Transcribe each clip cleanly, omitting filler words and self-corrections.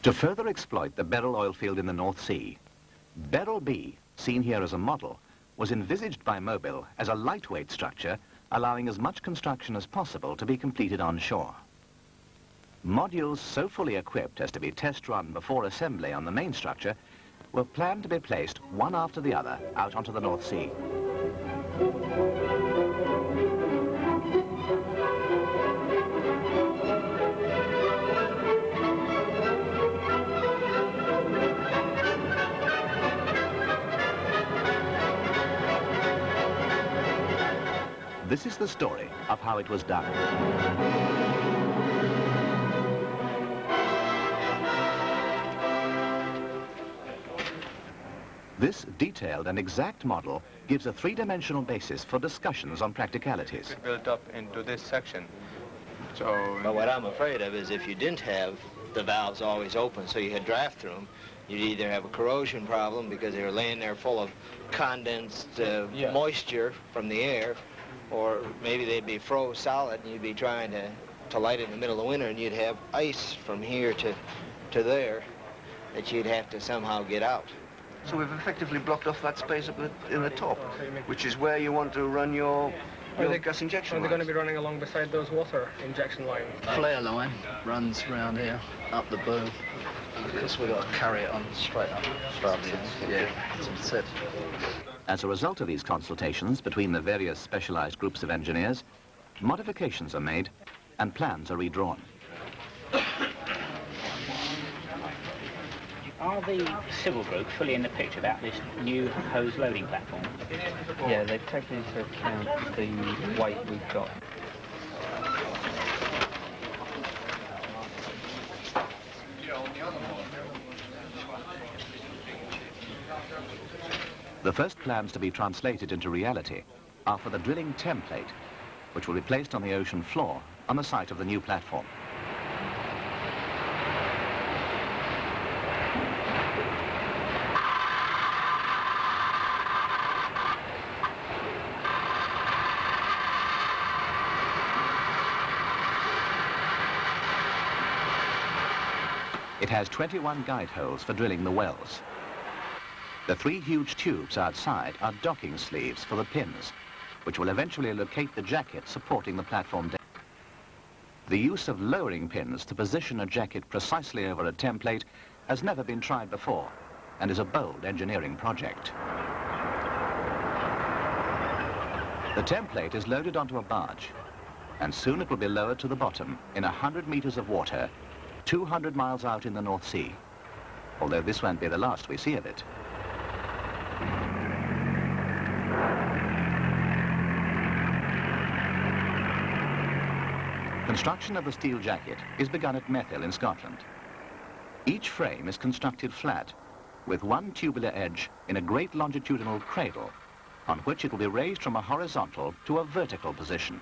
To further exploit the Beryl oil field in the North Sea, Beryl B, seen here as a model, was envisaged by Mobil as a lightweight structure, allowing as much construction as possible to be completed on shore. Modules so fully equipped as to be test run before assembly on the main structure were planned to be placed one after the other out onto the North Sea. This is the story of how it was done. This detailed and exact model gives a three-dimensional basis for discussions on practicalities. It built up into this section. But what I'm afraid of is if you didn't have the valves always open so you had draft through them, you'd either have a corrosion problem because they were laying there full of condensed moisture from the air, or maybe they'd be froze solid and you'd be trying to light it in the middle of winter and you'd have ice from here to there that you'd have to somehow get out. So we've effectively blocked off that space up in the top, which is where you want to run your gas injection lines. Are they going to be running along beside those water injection lines? Flare line runs round here, up the boom. Because we've got to carry it on straight up. Yeah, that's it. As a result of these consultations between the various specialized groups of engineers, modifications are made and plans are redrawn. Are the civil groups fully in the picture about this new hose loading platform? Yeah, they've taken into account the weight we've got. The first plans to be translated into reality are for the drilling template, which will be placed on the ocean floor on the site of the new platform. It has 21 guide holes for drilling the wells. The three huge tubes outside are docking sleeves for the pins, which will eventually locate the jacket supporting the platform deck. The use of lowering pins to position a jacket precisely over a template has never been tried before and is a bold engineering project. The template is loaded onto a barge, and soon it will be lowered to the bottom in 100 meters of water, 200 miles out in the North Sea, although this won't be the last we see of it. Construction of the steel jacket is begun at Mobil in Scotland. Each frame is constructed flat, with one tubular edge in a great longitudinal cradle, on which it will be raised from a horizontal to a vertical position.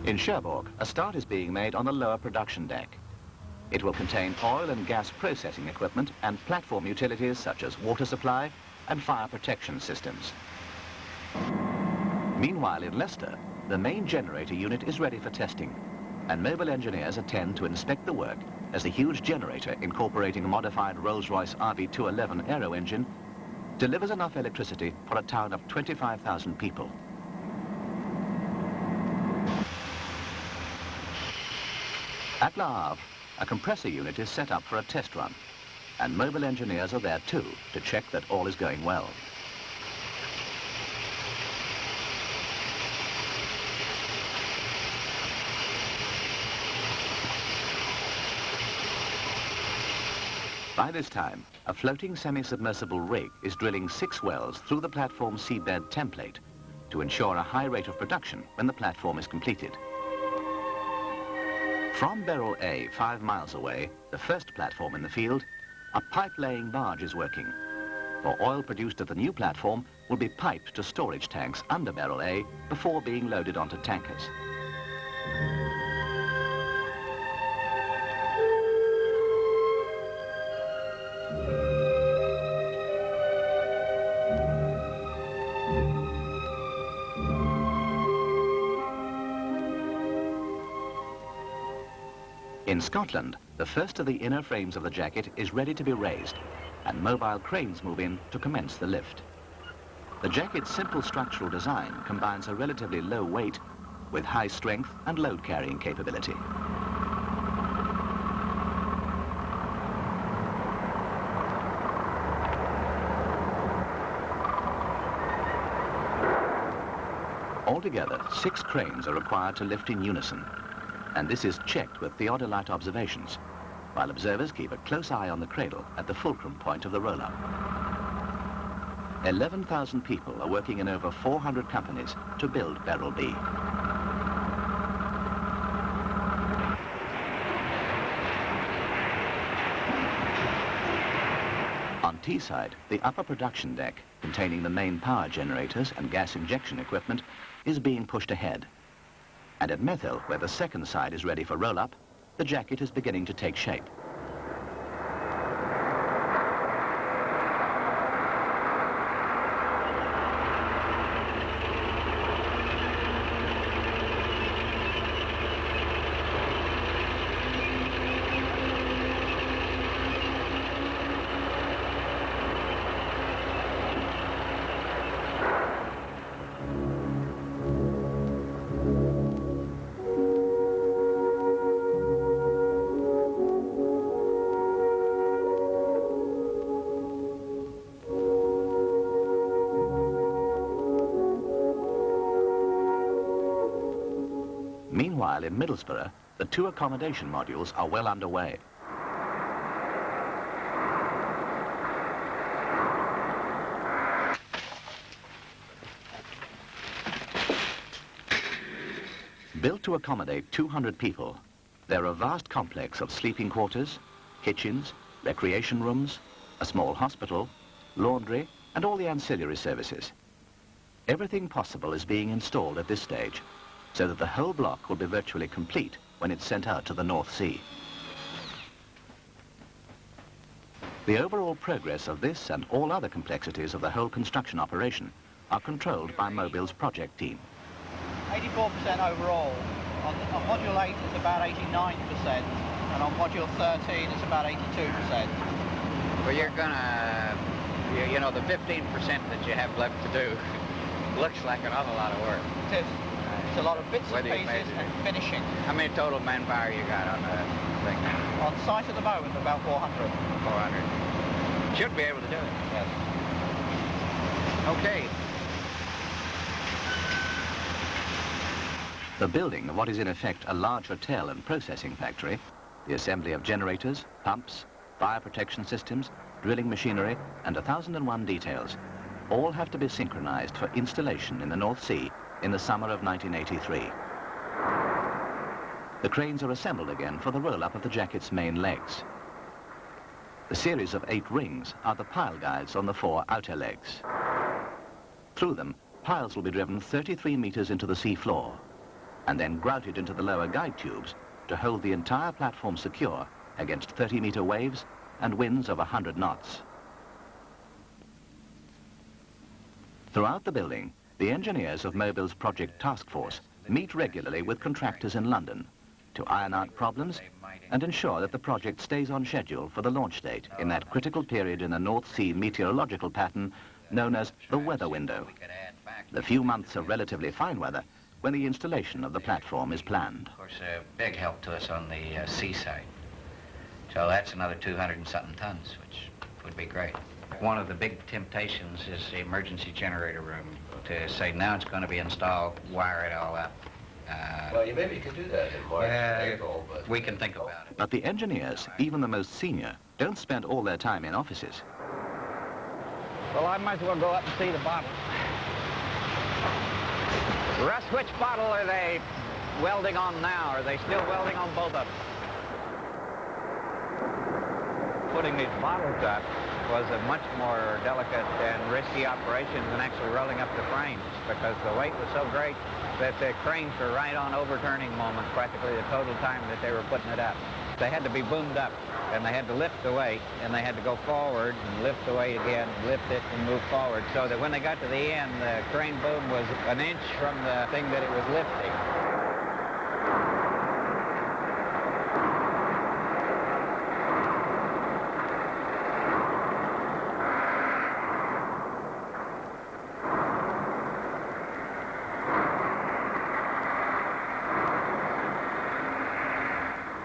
In Cherbourg, a start is being made on the lower production deck. It will contain oil and gas processing equipment and platform utilities such as water supply and fire protection systems. Meanwhile, in Leicester, the main generator unit is ready for testing, and Mobil engineers attend to inspect the work as the huge generator, incorporating a modified Rolls-Royce RB211 aero engine, delivers enough electricity for a town of 25,000 people. At Le Havre, a compressor unit is set up for a test run, and Mobil engineers are there too to check that all is going well. By this time, a floating semi-submersible rig is drilling 6 wells through the platform seabed template to ensure a high rate of production when the platform is completed. From Beryl A, 5 miles away, the first platform in the field, a pipe-laying barge is working. For oil produced at the new platform will be piped to storage tanks under Barrel A before being loaded onto tankers. In Scotland, the first of the inner frames of the jacket is ready to be raised, and mobile cranes move in to commence the lift. The jacket's simple structural design combines a relatively low weight with high strength and load carrying capability. Altogether, 6 cranes are required to lift in unison, and this is checked with theodolite observations, while observers keep a close eye on the cradle at the fulcrum point of the roll-up. 11,000 people are working in over 400 companies to build Barrel B. On T-side, the upper production deck, containing the main power generators and gas injection equipment, is being pushed ahead. And at Methil, where the second side is ready for roll-up, the jacket is beginning to take shape. Meanwhile, in Middlesbrough, the 2 accommodation modules are well underway. Built to accommodate 200 people, they're a vast complex of sleeping quarters, kitchens, recreation rooms, a small hospital, laundry, and all the ancillary services. Everything possible is being installed at this stage, so that the whole block will be virtually complete when it's sent out to the North Sea. The overall progress of this and all other complexities of the whole construction operation are controlled by Mobil's project team. 84% overall. On Module 8 it's about 89%, and on Module 13 it's about 82%. Well, you're gonna, you know, the 15% that you have left to do looks like an awful lot of work. It is. It's a lot of bits and pieces and finishing. How many total manpower you got on the thing now? On site at the moment, about 400. 400. Should be able to do it. Yes. Okay. The building of what is in effect a large hotel and processing factory, the assembly of generators, pumps, fire protection systems, drilling machinery, and 1,001 details, all have to be synchronized for installation in the North Sea in the summer of 1983. The cranes are assembled again for the roll-up of the jacket's main legs. The series of 8 rings are the pile guides on the 4 outer legs. Through them, piles will be driven 33 meters into the sea floor, and then grouted into the lower guide tubes to hold the entire platform secure against 30-meter waves and winds of 100 knots. Throughout the building, the engineers of Mobil's project task force meet regularly with contractors in London to iron out problems and ensure that the project stays on schedule for the launch date in that critical period in the North Sea meteorological pattern known as the weather window, the few months of relatively fine weather when the installation of the platform is planned. Of course, a big help to us on the seaside. So that's another 200 and something tons, which would be great. One of the big temptations is the emergency generator room, to say now it's going to be installed, wire it all up. Well, maybe you could do that in March, April, but... We can think about it. But the engineers, even the most senior, don't spend all their time in offices. Well, I might as well go up and see the bottle. Russ, which bottle are they welding on now? Are they still welding on both of them? Putting these bottles up. was a much more delicate and risky operation than actually rolling up the frames, because the weight was so great that the cranes were right on overturning moment practically the total time that they were putting it up. They had to be boomed up, and they had to lift the weight, and they had to go forward and lift the weight again, lift it and move forward, so that when they got to the end, the crane boom was an inch from the thing that it was lifting.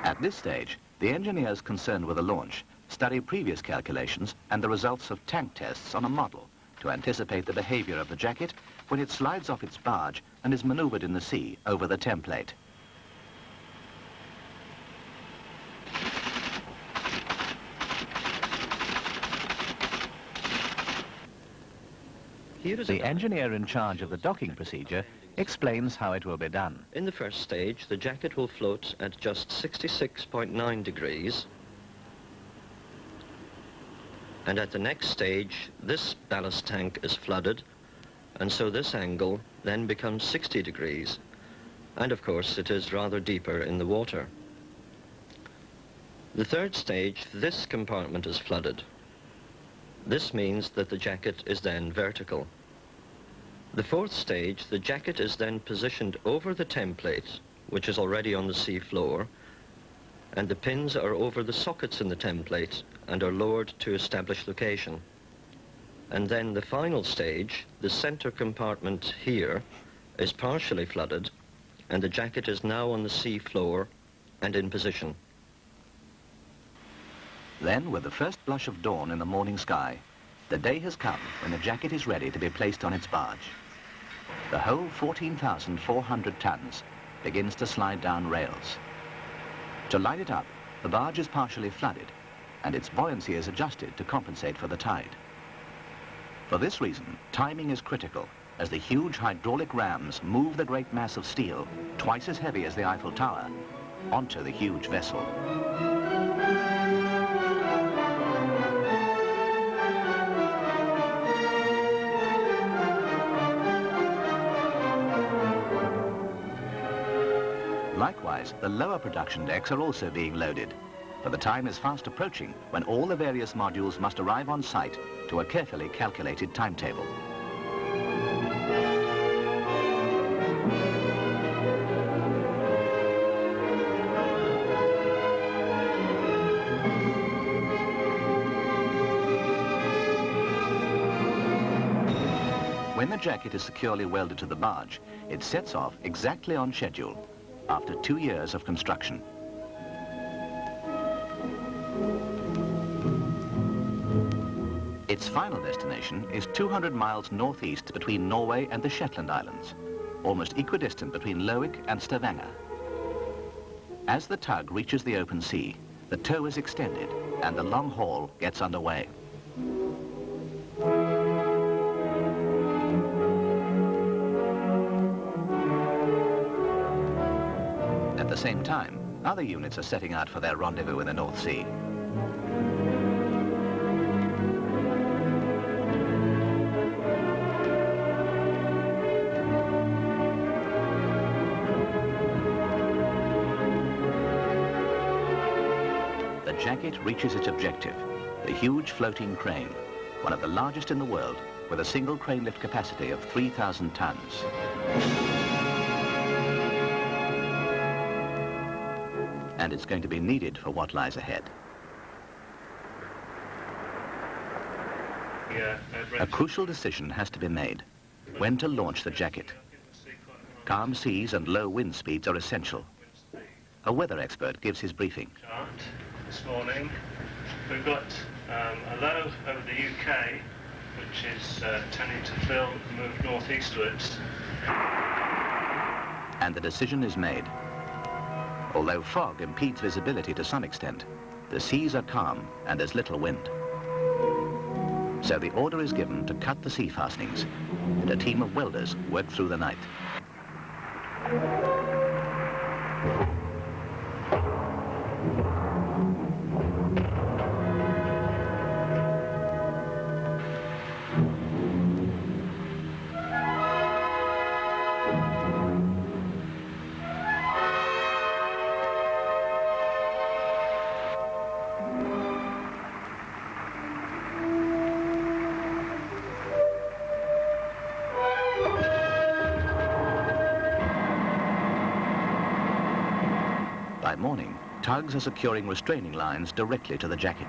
At this stage, the engineers concerned with the launch study previous calculations and the results of tank tests on a model to anticipate the behavior of the jacket when it slides off its barge and is maneuvered in the sea over the template. The engineer in charge of the docking procedure explains how it will be done. In the first stage, the jacket will float at just 66.9 degrees. And at the next stage, this ballast tank is flooded, and so this angle then becomes 60 degrees. And of course, it is rather deeper in the water. The third stage, this compartment is flooded. This means that the jacket is then vertical. The fourth stage, the jacket is then positioned over the template, which is already on the sea floor, and the pins are over the sockets in the template and are lowered to establish location. And then the final stage, the center compartment here, is partially flooded, and the jacket is now on the sea floor and in position. Then, with the first blush of dawn in the morning sky, the day has come when the jacket is ready to be placed on its barge. The whole 14,400 tons begins to slide down rails. To light it up, the barge is partially flooded, and its buoyancy is adjusted to compensate for the tide. For this reason, timing is critical, as the huge hydraulic rams move the great mass of steel, twice as heavy as the Eiffel Tower, onto the huge vessel. Likewise, the lower production decks are also being loaded, for the time is fast approaching when all the various modules must arrive on site to a carefully calculated timetable. When the jacket is securely welded to the barge, it sets off exactly on schedule, after 2 years of construction. Its final destination is 200 miles northeast between Norway and the Shetland Islands, almost equidistant between Lowick and Stavanger. As the tug reaches the open sea, the tow is extended and the long haul gets underway. At the same time, other units are setting out for their rendezvous in the North Sea. The jacket reaches its objective, the huge floating crane, one of the largest in the world, with a single crane lift capacity of 3,000 tons. And it's going to be needed for what lies ahead. A crucial decision has to be made: when to launch the jacket. Calm seas and low wind speeds are essential. A weather expert gives his briefing. This morning, we've got a low over the UK, which is tending to fill and move northeastwards. And the decision is made. Although fog impedes visibility to some extent, the seas are calm and there's little wind. So the order is given to cut the sea fastenings, and a team of welders work through the night. By morning, tugs are securing restraining lines directly to the jacket.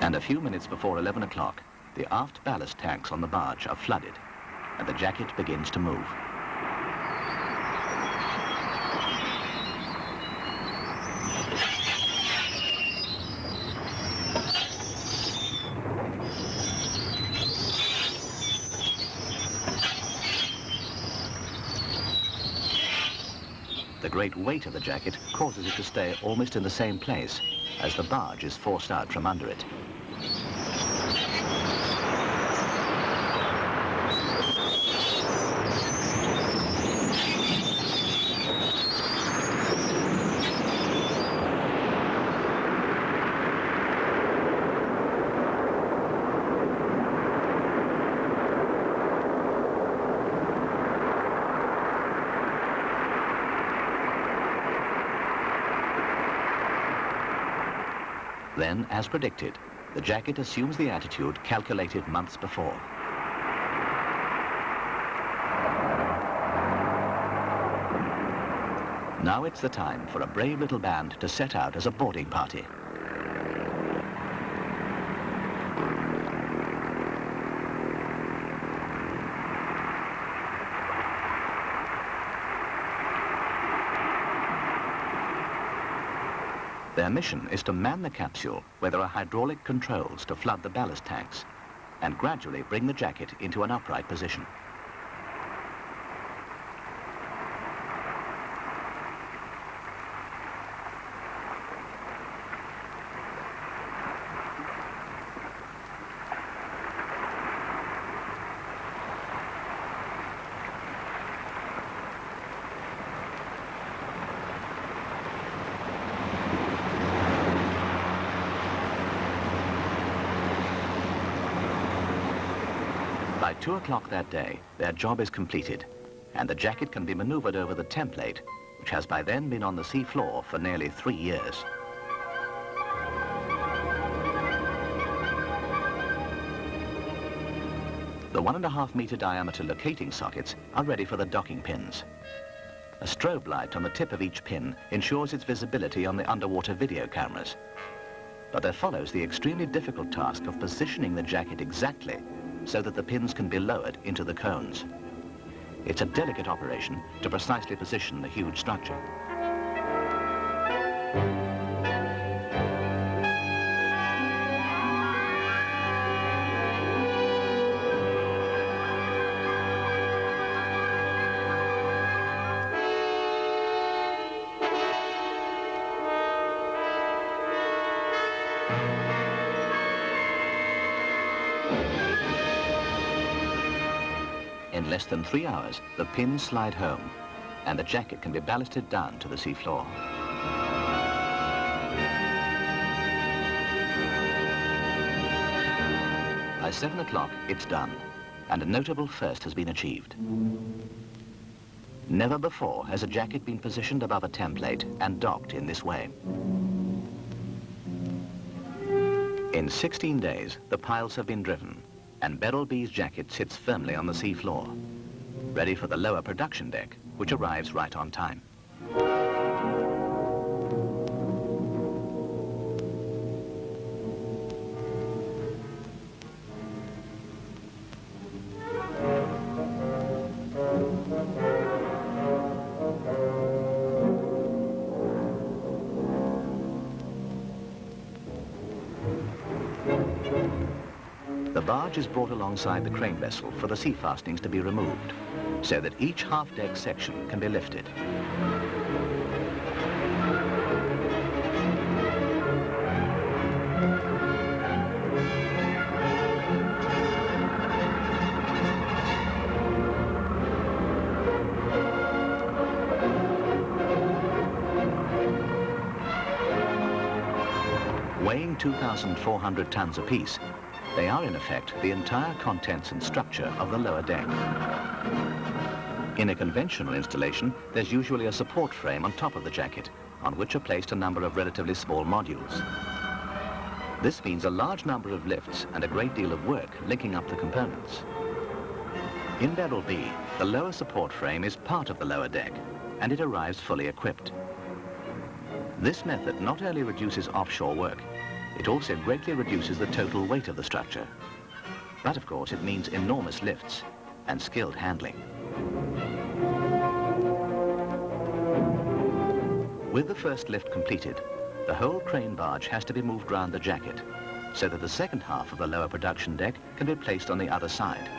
And a few minutes before 11 o'clock, the aft ballast tanks on the barge are flooded, and the jacket begins to move. The great weight of the jacket causes it to stay almost in the same place as the barge is forced out from under it. Then, as predicted, the jacket assumes the attitude calculated months before. Now it's the time for a brave little band to set out as a boarding party. Their mission is to man the capsule where there are hydraulic controls to flood the ballast tanks and gradually bring the jacket into an upright position. By 2 o'clock that day, their job is completed, and the jacket can be maneuvered over the template, which has by then been on the sea floor for nearly 3 years. The 1.5-meter diameter locating sockets are ready for the docking pins. A strobe light on the tip of each pin ensures its visibility on the underwater video cameras. But there follows the extremely difficult task of positioning the jacket exactly so that the pins can be lowered into the cones. It's a delicate operation to precisely position the huge structure. In less than 3 hours, the pins slide home, and the jacket can be ballasted down to the sea floor. By 7 o'clock, it's done, and a notable first has been achieved. Never before has a jacket been positioned above a template and docked in this way. In 16 days, the piles have been driven, and Beryl B's jacket sits firmly on the sea floor, ready for the lower production deck, which arrives right on time. The barge is brought alongside the crane vessel for the sea fastenings to be removed, so that each half-deck section can be lifted. Weighing 2,400 tons apiece, they are, in effect, the entire contents and structure of the lower deck. In a conventional installation, there's usually a support frame on top of the jacket, on which are placed a number of relatively small modules. This means a large number of lifts and a great deal of work linking up the components. In Beryl B, the lower support frame is part of the lower deck, and it arrives fully equipped. This method not only reduces offshore work, it also greatly reduces the total weight of the structure. But of course it means enormous lifts and skilled handling. With the first lift completed, the whole crane barge has to be moved round the jacket, so that the second half of the lower production deck can be placed on the other side.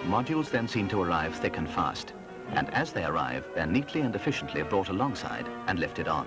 Modules then seem to arrive thick and fast, and as they arrive, they're neatly and efficiently brought alongside and lifted on.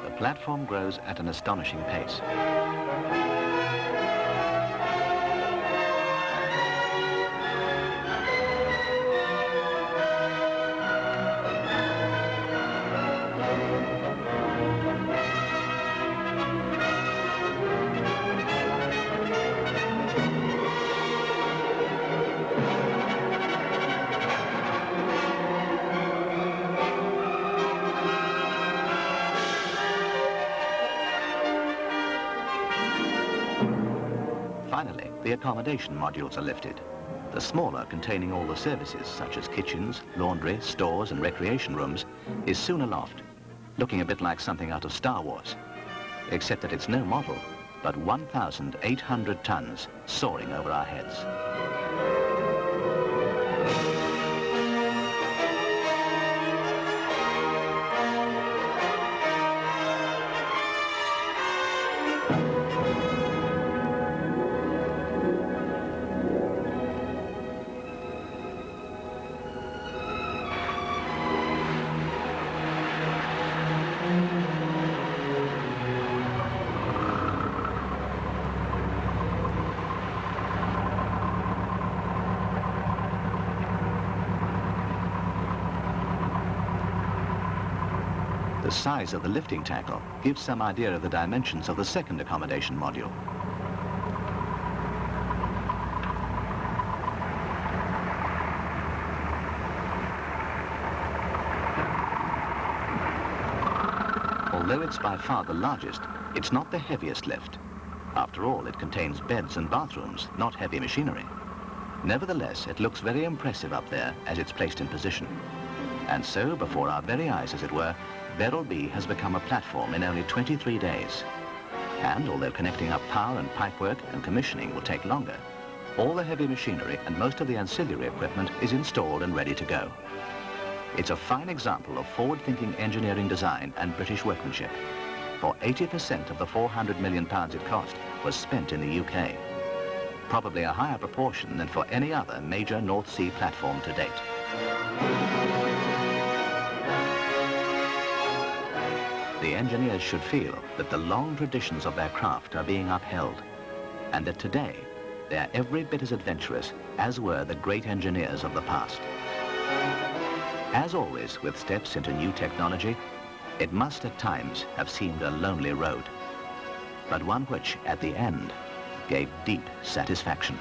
The platform grows at an astonishing pace. Finally, the accommodation modules are lifted. The smaller, containing all the services, such as kitchens, laundry, stores and recreation rooms, is soon aloft, looking a bit like something out of Star Wars, except that it's no model, but 1,800 tons soaring over our heads. The size of the lifting tackle gives some idea of the dimensions of the second accommodation module. Although it's by far the largest, it's not the heaviest lift. After all, it contains beds and bathrooms, not heavy machinery. Nevertheless, it looks very impressive up there as it's placed in position. And so, before our very eyes, as it were, Beryl B has become a platform in only 23 days. And although connecting up power and pipework and commissioning will take longer, all the heavy machinery and most of the ancillary equipment is installed and ready to go. It's a fine example of forward-thinking engineering design and British workmanship, for 80% of the £400 million it cost was spent in the UK, probably a higher proportion than for any other major North Sea platform to date. The engineers should feel that the long traditions of their craft are being upheld, and that today they are every bit as adventurous as were the great engineers of the past. As always with steps into new technology, it must at times have seemed a lonely road. but one which, at the end, gave deep satisfaction.